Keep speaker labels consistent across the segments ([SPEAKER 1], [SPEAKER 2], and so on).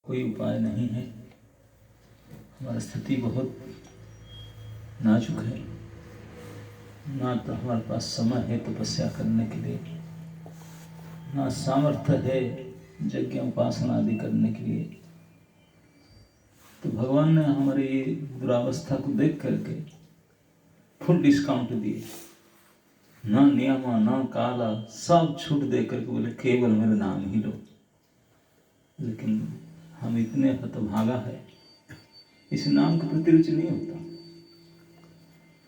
[SPEAKER 1] कोई उपाय नहीं है। हमारी स्थिति बहुत नाजुक है, ना तो हमारे पास समय है तपस्या करने के लिए, ना सामर्थ्य है यज्ञ उपासना आदि करने के लिए। तो भगवान ने हमारी ये दुरावस्था को देख करके फुल डिस्काउंट दिए, ना नियम ना काला, सब छूट दे करके बोले केवल मेरे नाम ही लो। लेकिन हम इतने हतभागा है, इस नाम के प्रति रुचि नहीं होता।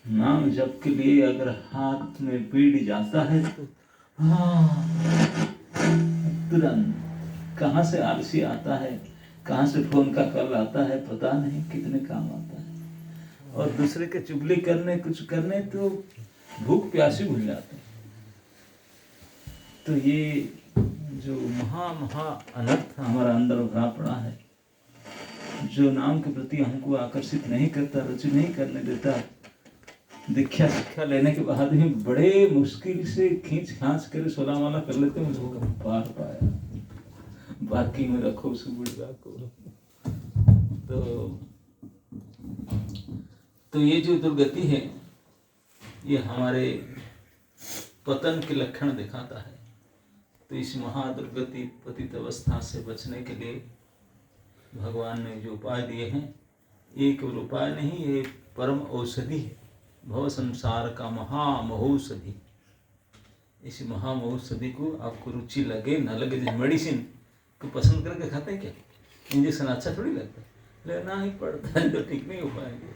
[SPEAKER 1] नाम जप के लिए अगर हाथ में पीड़ जाता है तो तुरंत कहाँ से आलसी आता है, कहाँ से फोन का कॉल आता है, पता नहीं कितने काम आता है। और दूसरे के चुगली करने कुछ करने तो भूख प्यासी भूल जाते। तो ये जो महा अनर्थ हमारा अंदर भरा पड़ा है, जो नाम के प्रति हमको आकर्षित नहीं करता, रुचि नहीं करने देता, दीक्षा शिक्षा लेने के बाद भी बड़े मुश्किल से खींच खांच कर 16 माला कर लेते हैं, मुझे पार पाया, बाकी में रखो उस बुढ़ा को। तो ये जो दुर्गति है, ये हमारे पतन के लक्षण दिखाता है। तो इस महादुर्गति पतित अवस्था से बचने के लिए भगवान ने जो उपाय दिए हैं, ये केवल उपाय नहीं, ये परम औषधि है, भव संसार का महामहोषधि। इस महामहोषधि को आपको रुचि लगे न लगे, जैसे मेडिसिन को पसंद करके खाते हैं क्या, इंजेक्शन अच्छा थोड़ी लगता है, लेना ही पड़ता है, तो ठीक नहीं हो पाएंगे।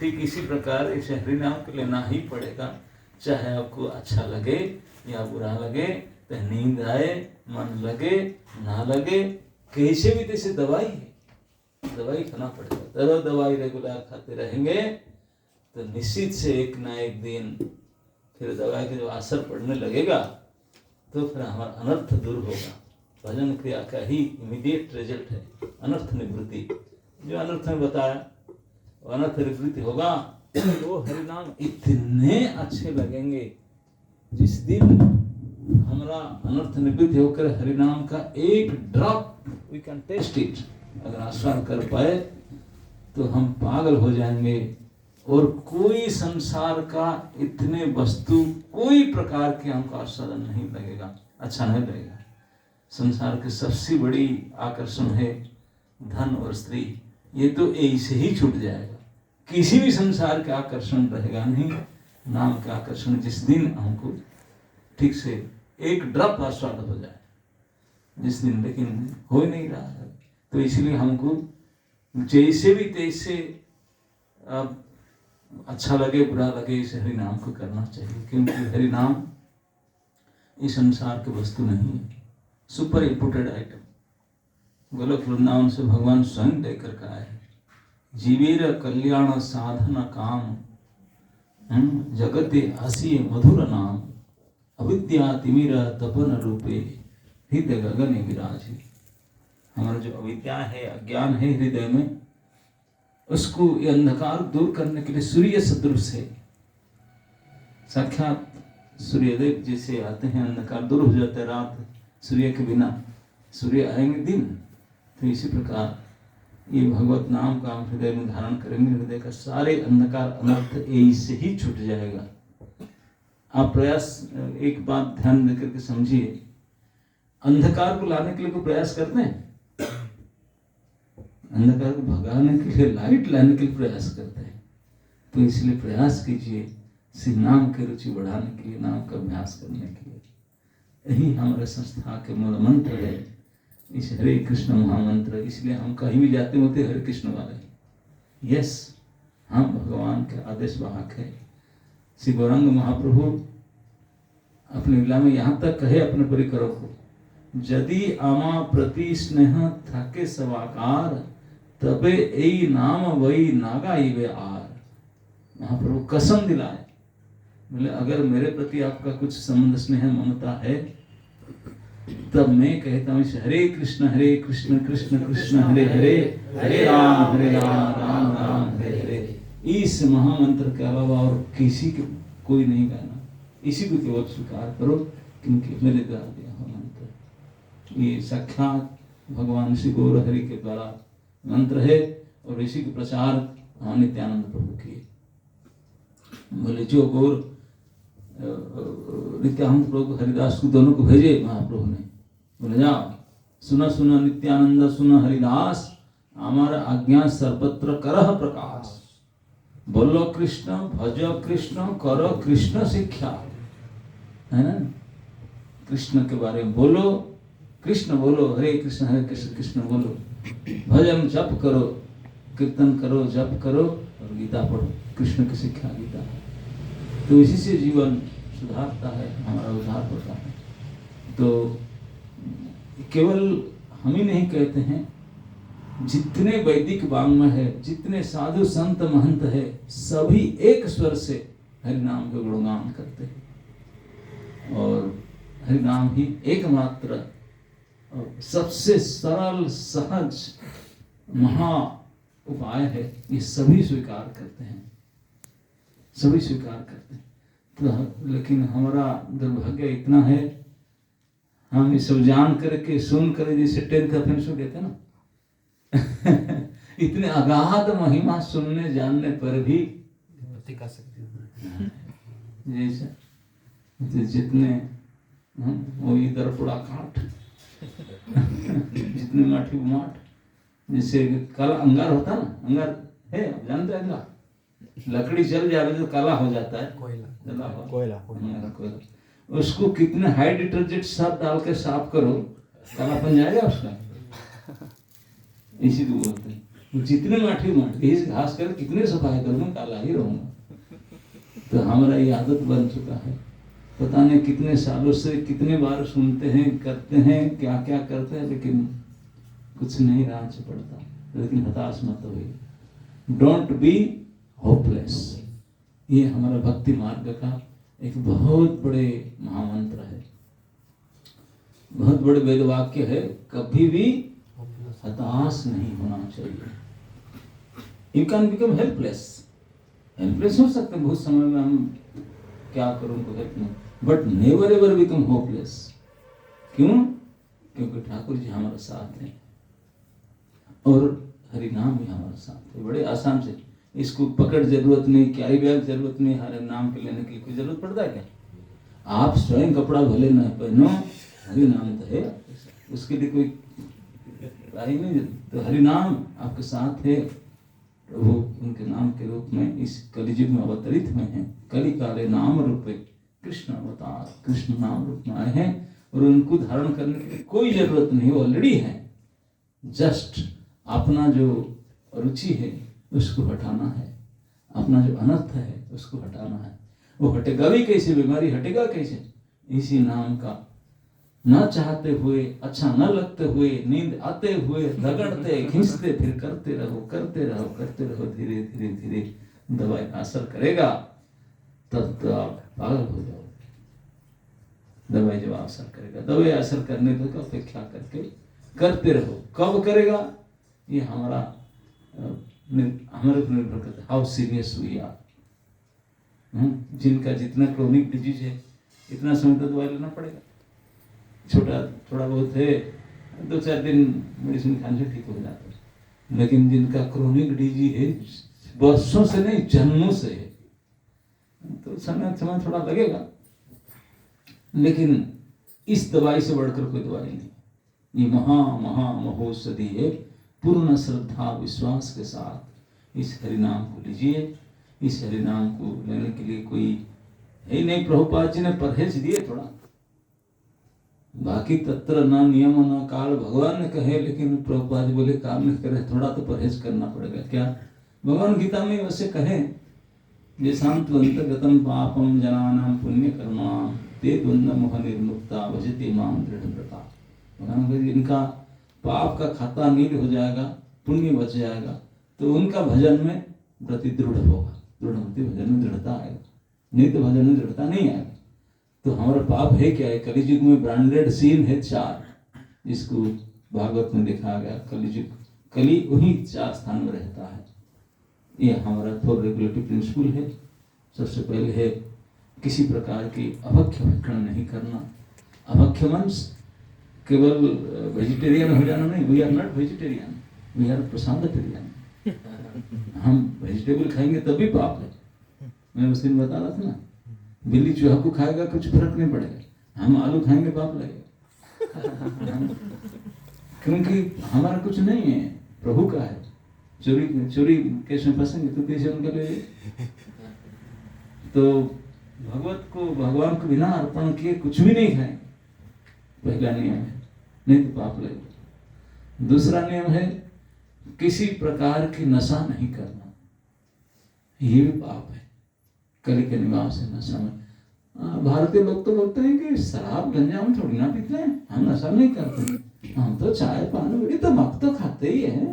[SPEAKER 1] ठीक इसी प्रकार इस हरिनाम को लेना ही पड़ेगा, चाहे आपको अच्छा लगे या बुरा लगे, तो नींद आए, मन लगे ना लगे, कैसे भी तैसे दवाई है, दवाई खाना पड़ेगा। तो दवाई रेगुलर खाते रहेंगे तो निश्चित से एक ना एक दिन फिर दवाई का जो असर पड़ने लगेगा तो फिर हमारा अनर्थ दूर होगा। भजन क्रिया का ही इमीडिएट रिजल्ट है अनर्थ निवृत्ति। जो अनर्थ में बताया अनर्थ निवृत्ति होगा, वो हरिनाम इतने अच्छे लगेंगे। जिस दिन हमारा अनर्थ निवृत्ति होकर हरिनाम का एक drop we can taste it अगर आस्वाद कर पाए तो हम पागल हो जाएंगे। और कोई संसार का इतने वस्तु कोई प्रकार के हमको आस्वादन नहीं लगेगा, अच्छा नहीं लगेगा। संसार की सबसे बड़ी आकर्षण है धन और स्त्री, ये तो ऐसे ही छूट जाएगा। किसी भी संसार का आकर्षण रहेगा नहीं, नाम का आकर्षण जिस दिन हमको ठीक से एक ड्रॉप आस्वाद हो जाए जिस दिन, लेकिन हो नहीं रहा है। तो इसलिए हमको जैसे भी तैसे अब अच्छा लगे बुरा लगे इस हरिनाम को करना चाहिए, क्योंकि हरिनाम इस संसार की वस्तु नहीं है, super imported item. Golok Vrindavan से भगवान स्वयं लेकर के आए, जीवेर कल्याण साधन काम जगते आसी मधुर नाम अविद्या तिमिर तपन रूपे हृदय गगन विराजी। हमारा जो अविद्या है, अज्ञान है हृदय में, उसको ये अंधकार दूर करने के लिए सूर्य सदृश है, साक्षात सूर्यदेव जैसे आते हैं, अंधकार दूर हो जाता है। रात सूर्य के बिना सूर्य आएंगे दिन, तो इसी प्रकार ये भगवत नाम का हम हृदय में धारण करेंगे, हृदय का सारे अंधकार अनर्थ ऐसे ही छूट जाएगा। आप प्रयास एक बात ध्यान देकर के समझिए, अंधकार को लाने के लिए कोई प्रयास करते हैं? अंधकार को भगाने के लिए लाइट लाने के लिए प्रयास करते हैं। तो इसलिए प्रयास कीजिए श्री नाम की रुचि बढ़ाने के लिए, नाम का अभ्यास करने के लिए। यही हमारे संस्था के मूल मंत्र है, इस हरे कृष्ण महामंत्र। इसलिए हम कहीं भी जाते होते हरे कृष्ण वाले। यस, हम भगवान के आदेश वाहक है। श्री गौरांग महाप्रभु अपने लीला में यहाँ तक कहे अपने परिकरों को, यदि आमा प्रति स्नेह थाके सवाकार तबे यही नाम वही नागा वे आर। महाप्रभु कसम दिलाए, बोले अगर मेरे प्रति आपका कुछ संबंध स्नेह ममता है तब मैं कहता हूँ हरे कृष्ण कृष्ण कृष्ण हरे हरे, हरे राम राम राम हरे हरे। इस महामंत्र के अलावा और किसी के कोई नहीं गाना, इसी को केवल स्वीकार करो, क्योंकि मेरे द्वारा दिया हुआ मंत्र ये साक्षात भगवान श्री गौर हरि के द्वारा मंत्र है और इसी के प्रचार नित्यानंद प्रभु किए। बोले जो गौर नित्यानंद प्रभु हरिदास को दोनों को भेजे महाप्रभु ने, बोले जाओ सुना सुना नित्यानंद सुना हरिदास, हमारा आज्ञा सर्वत्र करह प्रकाश, बोलो कृष्ण भजो कृष्ण करो कृष्ण शिक्षा, है ना। कृष्ण के बारे में बोलो, कृष्ण बोलो, हरे कृष्ण कृष्ण बोलो, भजन जप करो, कीर्तन करो, जप करो और गीता पढ़ो। कृष्ण की शिक्षा गीता है, तो इसी से जीवन सुधारता है, हमारा उद्धार होता है। तो केवल हम ही नहीं कहते हैं, जितने वैदिक वाङ्मय है, जितने साधु संत महंत है, सभी एक स्वर से हरिनाम के गुणगान करते हैं। और हरिनाम ही एकमात्र सबसे सरल सहज महा उपाय है, ये सभी स्वीकार करते हैं, सभी स्वीकार करते हैं। तो लेकिन हमारा दुर्भाग्य इतना है, हम ये सब जान करके सुन कर, जैसे 10th ऑफेंस को कहते हैं ना इतने अगाध महिमा सुनने जानने पर भी
[SPEAKER 2] कर सकते हैं,
[SPEAKER 1] जैसे जितने वो इधर पुड़ा काट जितने माठी माठ, जैसे काला अंगार होता ना, अंगार है जानते हैं अंगार, लकड़ी जल जाए तो काला हो जाता है, कोयला, उसको कितने हाई डिटर्जेंट साफ डाल के साफ करो, कालापन जाएगा उसका। इसी को बोलते हैं जितने माठी माठ, इस घास कर कितने सफाई करूँ काला ही रहूंगा। तो हमारा ये आदत बन चुका है, पता नहीं कितने सालों से कितने बार सुनते हैं, करते हैं, क्या क्या करते हैं, लेकिन कुछ नहीं राज पड़ता। लेकिन हताश मत होइए, डोंट बी होपलेस। ये हमारा भक्ति मार्ग का एक बहुत बड़े महामंत्र है, बहुत बड़े वेद वाक्य है, कभी भी हताश नहीं होना चाहिए। You can become helpless, helpless हो सकते हैं बहुत समय में, हम क्या करूं तो हेल्प नहीं, but never ever become hopeless. क्यों? क्योंकि ठाकुर जी हमारा साथ है और हरि नाम भी हमारा साथ है। बड़े आसान से, इसको पकड़ जरूरत नहीं, कैरी बैग जरूरत नहीं, हरि नाम के लेने के लिए कोई जरूरत पड़ता है क्या? आप स्वयं कपड़ा भले न पहनो, हरि नाम तो है, उसके लिए कोई नहीं। तो हरि नाम आपके साथ है, प्रभु उनके नाम के रूप में इस कलियुग में अवतरित हुए हैं। कलि काले नाम रूपे कृष्ण अवतार, कृष्ण नाम रूप में आए हैं और उनको धारण करने की कोई जरूरत नहीं, वो ऑलरेडी है। जस्ट अपना जो रुचि है उसको हटाना है, अपना जो अनर्थ है उसको हटाना है। वो हटेगा भी कैसे, बीमारी हटेगा कैसे? इसी नाम का न चाहते हुए, अच्छा न लगते हुए, नींद आते हुए, रगड़ते खींचते फिर करते रहो, करते रहो, करते रहो, धीरे धीरे धीरे दवाई असर करेगा, तब तो आप पागल हो जाओगे। दवाई जब असर करेगा, दवाई असर करने तक अपेक्षा करके करते रहो। कब करेगा ये हमारे पर निर्भर करता है, हाउ सीरियस वी आर। जिनका जितना क्रोनिक डिजीज है इतना समय तो दवाई लेना पड़ेगा, छोटा थोड़ा बहुत है 2-4 दिन मेडिसिन खाने से ठीक हो जाता है। लेकिन जिनका क्रोनिक डिजीज है वर्षों से नहीं जन्मों से है, तो समय थोड़ा लगेगा, लेकिन इस दवाई से बढ़कर कोई दवाई नहीं। ये महौषधि है। पूर्ण श्रद्धा विश्वास के साथ इस हरिनाम को लीजिए। इस हरिनाम को लेने के लिए कोई है नहीं, प्रभुपाद जी ने परहेज दिए थोड़ा, बाकी तत्र न नियम न काल, भगवान ने कहे, लेकिन प्रभुपाद जी बोले काम नहीं करे, थोड़ा तो परहेज करना पड़ेगा। क्या भगवान गीता में वैसे कहे, अंतर्गतम पापम जनानां पुण्य कर्मा ते द्वंद्व मोह निर्मुक्ता भजते माम दृढ़व्रता। भगवान कहे इनका पाप का खाता नील हो जाएगा, पुण्य बच जाएगा, तो उनका भजन में प्रति दृढ़ होगा। दृढ़मति भजन में दृढ़ता आएगा, नहीं तो भजन में दृढ़ता नहीं आएगा। तो हमारा पाप है क्या है? कलियुग में ब्रांडेड सीन है 4, जिसको भागवत में देखा गया। कलियुग, कली वही 4 स्थान में रहता है। ये हमारा 4 रेगुलेटरी प्रिंसिपल है। सबसे पहले है किसी प्रकार की अभक्ष्य भक्षण नहीं करना। अभक्ष्य मंस केवल वेजिटेरियन हो जाना नहीं, we are not vegetarian, we are प्रसादटेरियन। हम वेजिटेबल खाएंगे तभी पाप है। मैं उस दिन बता रहा था ना, बिल्ली चूहा को खाएगा कुछ फर्क नहीं पड़ेगा, हम आलू खाएंगे पाप लगेगा। क्योंकि हमारा कुछ नहीं है, प्रभु का है। चोरी केस में फंसेंगे तो कैसे उनके लिए? तो भगवान को बिना अर्पण किए कुछ भी नहीं खाएंगे, पहला नियम है, नहीं तो पाप लगेगा। दूसरा नियम है किसी प्रकार की नशा नहीं करना, ये भी पाप है। कली के निवास है नशा में। भारतीय लोग तो बोलते हैं कि शराब गंजा हम थोड़ी ना पीते हैं, हम नशा नहीं करते, हम तो चाय पानी बड़ी तम्बाकू तो खाते ही हैं।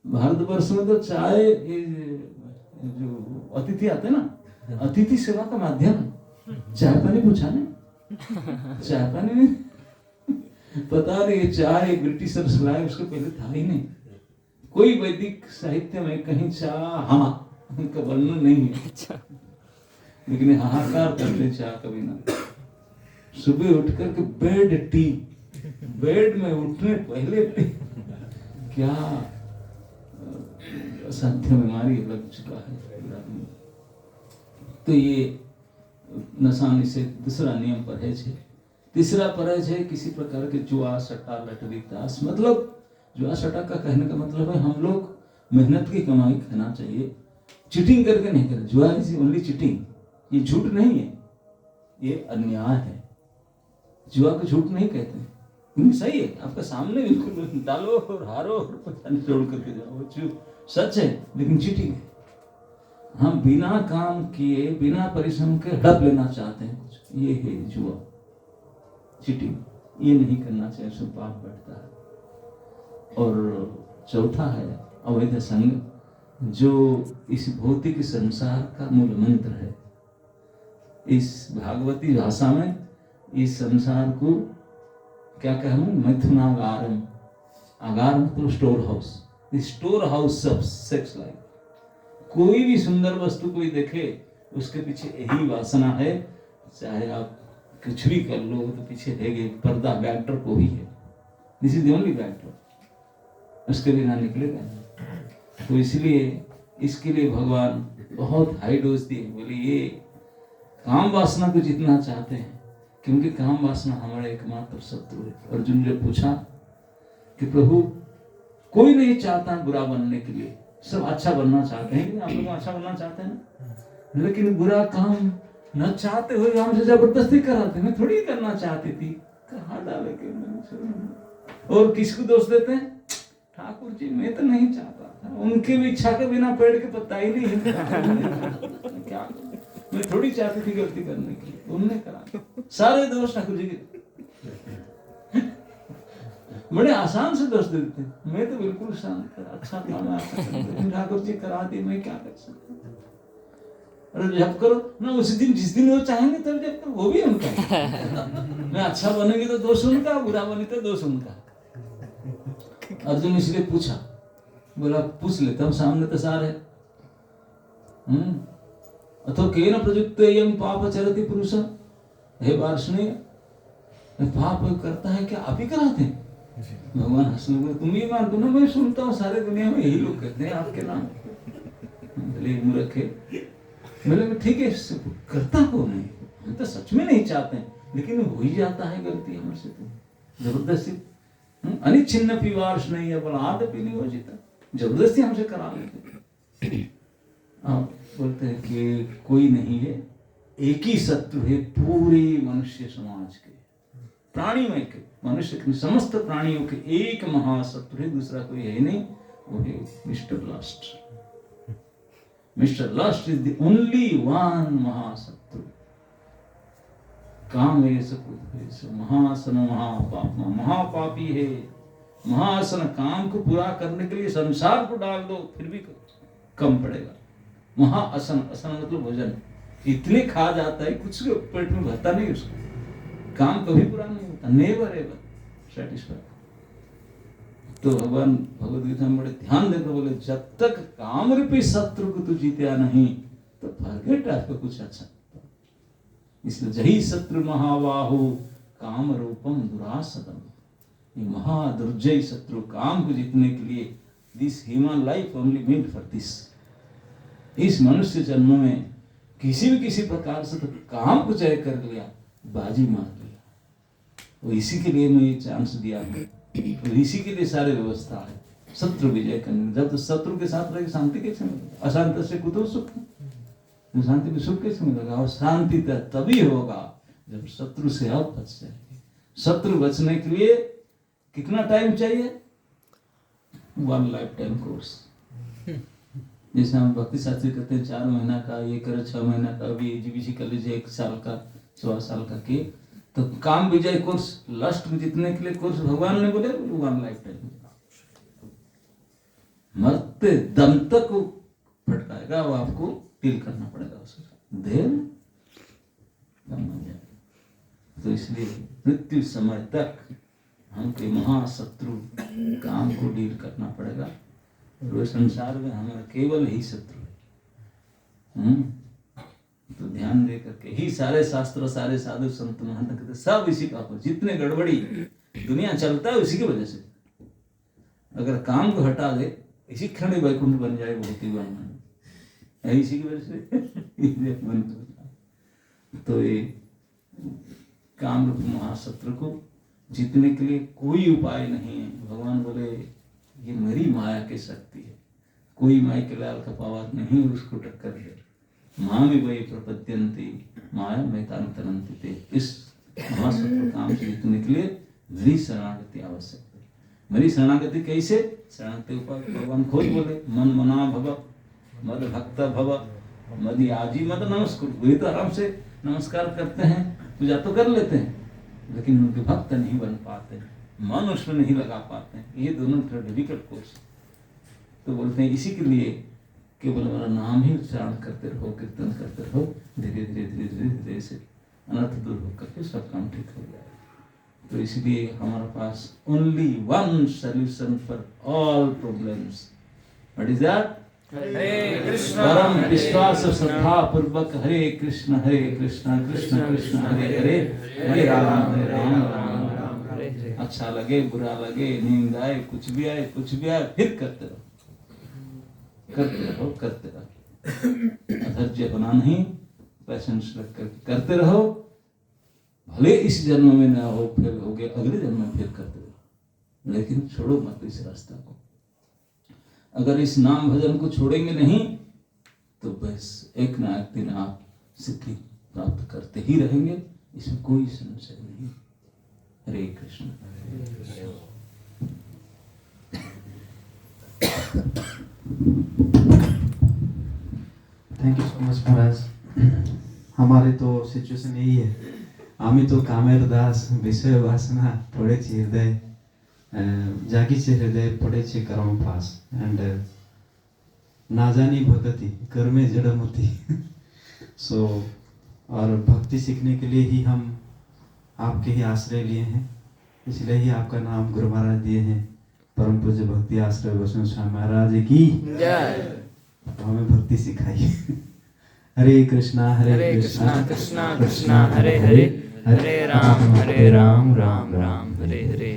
[SPEAKER 1] भारतवर्ष में तो चाय जो अतिथि आते ना, अतिथि सेवा का माध्यम, चाय पानी पूछा नहीं, चाय पानी नहीं, पता नहीं चाय ब्रिटिशर्स लाए, उसके पहले था ही नहीं। कोई वैदिक साहित्य में कहीं चाह का वर्णन नहीं है, लेकिन हाहाकार करते चाह कभी ना। सुबह उठ करके बेड टी, बेड में उठने पहले टी, क्या असाध्य बीमारी लग चुका है। तो ये नशा से दूसरा नियम परहेज है। तीसरा परहेज है किसी प्रकार के जुआ सट्टा लटरी ताश। मतलब जुआ सट्टा का कहने का मतलब है हम लोग मेहनत की कमाई खाना चाहिए, चीटिंग करके नहीं करें। जुआ इज ओनली चीटिंग, ये झूठ नहीं है, ये अन्याय है। जुआ को झूठ नहीं कहते, सही है, आपका सामने बिल्कुल डालो और हारो और पता नहीं जोड़ करके जाओ, सच है, लेकिन चीटिंग है। हम बिना काम किए बिना परिश्रम के हड़प लेना चाहते हैं कुछ, ये है जुआ, चीटिंग। ये नहीं करना चाहिए, उसमें पाप बैठता है। और चौथा है अवैध संग, जो इस भौतिक संसार का मूल मंत्र है। इस भागवती भाषा में इस संसार को क्या कहूँ, मैथुनागारम, आगार मतलब store house, store house of sex life. कोई भी सुंदर वस्तु कोई देखे उसके पीछे यही वासना है, चाहे आप कुछ भी कर लो तो पीछे रहेगी। पर्दा बैक्टर को ही है, दिस इज द ओनली बैक्टर, उसके बिना निकलेगा नहीं। तो इसलिए इसके लिए भगवान बहुत हाई डोज दिए, बोले ये काम वासना को जितना चाहते हैं, क्योंकि काम वासना हमारा एकमात्र शत्रु है। अर्जुन ने पूछा कि प्रभु कोई नहीं चाहता बुरा बनने के लिए, सब अच्छा बनना चाहते हैं, आप लोग अच्छा बनना चाहते हैं ना, लेकिन बुरा काम न चाहते हुए हमसे जबरदस्ती कराते। मैं थोड़ी करना चाहती थी, कहाँ डाले के मैंने। और किसको दोष देते हैं, ठाकुर जी मैं तो नहीं चाहता था, उनके भी इच्छा के बिना पेड़ के पत्ता ही नहीं है। क्या मैं थोड़ी चाहती थी गलती करने की, उन्होंने करा। सारे दोष ठाकुर जी के, बड़े आसान से दोष देते हैं। मैं तो बिल्कुल शांत अच्छा काम है, ठाकुर जी करा दी, मैं क्या कर सकता। अरे जब करो ना, उसी दिन जिस दिन वो चाहेंगे तब जब करो, वो भी उनका। मैं अच्छा बनेगी तो दोष उनका, बुरा बने तो दोष उनका। अर्जुन इसलिए पूछा, बोला पूछ लेता हूँ, सामने तो सार है। अथो केन प्रयुक्तेयं पाप चरति पुरुष, हे वार्ष्णेय, पाप करता है क्या आप ही कराते हैं? भगवान हंसने लगे, तुम ये मान दो ना, मैं सुनता हूँ सारे दुनिया में यही लोग कहते हैं आपके नाम। बोले मूर्ख है। बोले ठीक है, करता हो नहीं, हम तो सच में नहीं चाहते हैं, लेकिन हो ही जाता है गलती हमसे, तो जबरदस्ती अनिच्छिन्न पिवार्ष नहीं है, बोला आदपि नहीं हो जीता, जबरदस्ती हमसे करा लेते। आप बोलते हैं कि कोई नहीं है, एक ही शत्रु है पूरे मनुष्य समाज के, प्राणीमय के, मनुष्य के समस्त प्राणियों के एक महाशत्रु है, दूसरा कोई है नहीं, वो है Mister lust. Mister lust is the only one महाशत्रु। काम है सब महासन महापाप, महापापी है। महासन काम को पूरा करने के लिए संसार को डाल दो फिर भी कम पड़ेगा। महाअसन, असन मतलब भोजन, इतने खा जाता है कुछ पेट में भरता नहीं, उसको काम कभी पूरा नहीं होता, नेवर एवर सैटिस्फाइड। तो भगवान भगवद गीता में बड़े ध्यान देते बोले, जब तक काम रूपी शत्रु को तू जीता नहीं तो फॉरगेट आपको कुछ अच्छा। इसलिए जही शत्रु महाबाहु काम रूपम दुरासदम, ये महादुर्जय शत्रु काम को जीतने के लिए, this human life only meant for this, इस मनुष्य जन्म में किसी प्रकार से तो काम को जय कर लिया, बाजी मार लिया, वो इसी के लिए मैं ये चांस दिया हूँ, तो इसी के लिए सारी व्यवस्था है, शत्रु विजय करने। जब तो शत्रु के साथ रहेगी शांति कैसे मिलेगा? अशांत से कुतो सुख, शांति में सुख कैसे मिलेगा? और शांति तभी होगा जब शत्रु से आप बच जाएंगे। शत्रु बचने के लिए कितना टाइम चाहिए? 1 लाइफ टाइम कोर्स। जैसे हम भक्ति शास्त्री कहते हैं 4 महीना का, ये करे 6 महीना का, अभी एजीबीसी कर लीजिए 1 साल का, 14 साल का के, तो काम विजय कोर्स लास्ट में जीतने के लिए कोर्स भगवान ने बोले 1 लाइफ टाइम। मरते दम तक वो फटकाएगा, वो आपको फील करना पड़ेगा उसे, देन तो इसलिए मृत्यु समय तक हमके महाशत्रु काम को डील करना पड़ेगा। और संसार में हमारा केवल ही शत्रु है। तो ध्यान दे करके ही सारे शास्त्र, सारे साधु संत महंत कहते सब इसी का, जितने गड़बड़ी दुनिया चलता है उसी की वजह से। अगर काम को हटा दे, इसी क्षण ही वैकुंठ बन जाए, बहुत ही बन, इसी की वजह से तो ये काम रूप महाशत्रु को जीतने के लिए कोई उपाय नहीं है। भगवान बोले ये मेरी माया की शक्ति है, कोई माई के लाल का पावर नहीं उसको टक्कर दे। माँ भी वही प्रपद्यंती माया में तरंती थे। इस महाशत्रु काम से जीतने के लिए मेरी शरणागति आवश्यक है। मेरी शरणागति कैसे? शरणागति उपाय भगवान खुद बोले, मन मना भव, मद भक्त भव, मद आजी मद नमस्कार। वही तो आराम से नमस्कार करते हैं, पूजा तो कर लेते हैं, लेकिन उनके भक्त नहीं बन पाते, मन उसमें नहीं लगा पाते हैं। ये दोनों थोड़ा डिफिकल्ट कोर्स। तो बोलते हैं इसी के लिए केवल हमारा नाम ही उच्चारण करते रहो, कीर्तन करते रहो, धीरे धीरे धीरे धीरे धीरे से अनर्थ दूर होकर के सब काम ठीक हो जाए। तो इसलिए हमारे पास only one solution for all problems. What is that?
[SPEAKER 3] Hare Krishna
[SPEAKER 1] परम विश्वास और श्रद्धा पूर्वक हरे कृष्ण कृष्ण कृष्ण हरे हरे, हरे राम राम राम हरे हरे। अच्छा लगे बुरा लगे, नींद आए, कुछ भी आए फिर करते रहो, करते रहो, करते रहो। अधैर्य होना नहीं, पैशंस रख कर करते रहो। भले इस जन्म में ना हो, फिर हो गए अगले जन्म में फिर करते रहो, लेकिन छोड़ो मत इस रास्ता को। अगर इस नाम भजन को छोड़ेंगे नहीं तो बस एक ना एक दिन आप सिद्धि प्राप्त करते ही रहेंगे, इसमें कोई संशय नहीं। Hare Krishna.
[SPEAKER 2] Thank you so much महाराज। हमारे तो सिचुएशन यही है, आमी तो कामेर दास विषय वासना पड़ेछि हृदय, जागीचे हृदय पड़ेछि कर्म पास, एंड ना जानी भगति कर्मे जड़मती। सो और भक्ति सीखने के लिए ही हम आपके ही आश्रय लिए हैं, इसलिए ही आपका नाम गुरु महाराज दिए हैं। परम पूज्य भक्ति आश्रय वैष्णव स्वामी महाराज की जय। हमें भक्ति सिखाई। हरे कृष्णा
[SPEAKER 3] कृष्णा कृष्णा हरे हरे, हरे राम राम राम हरे हरे।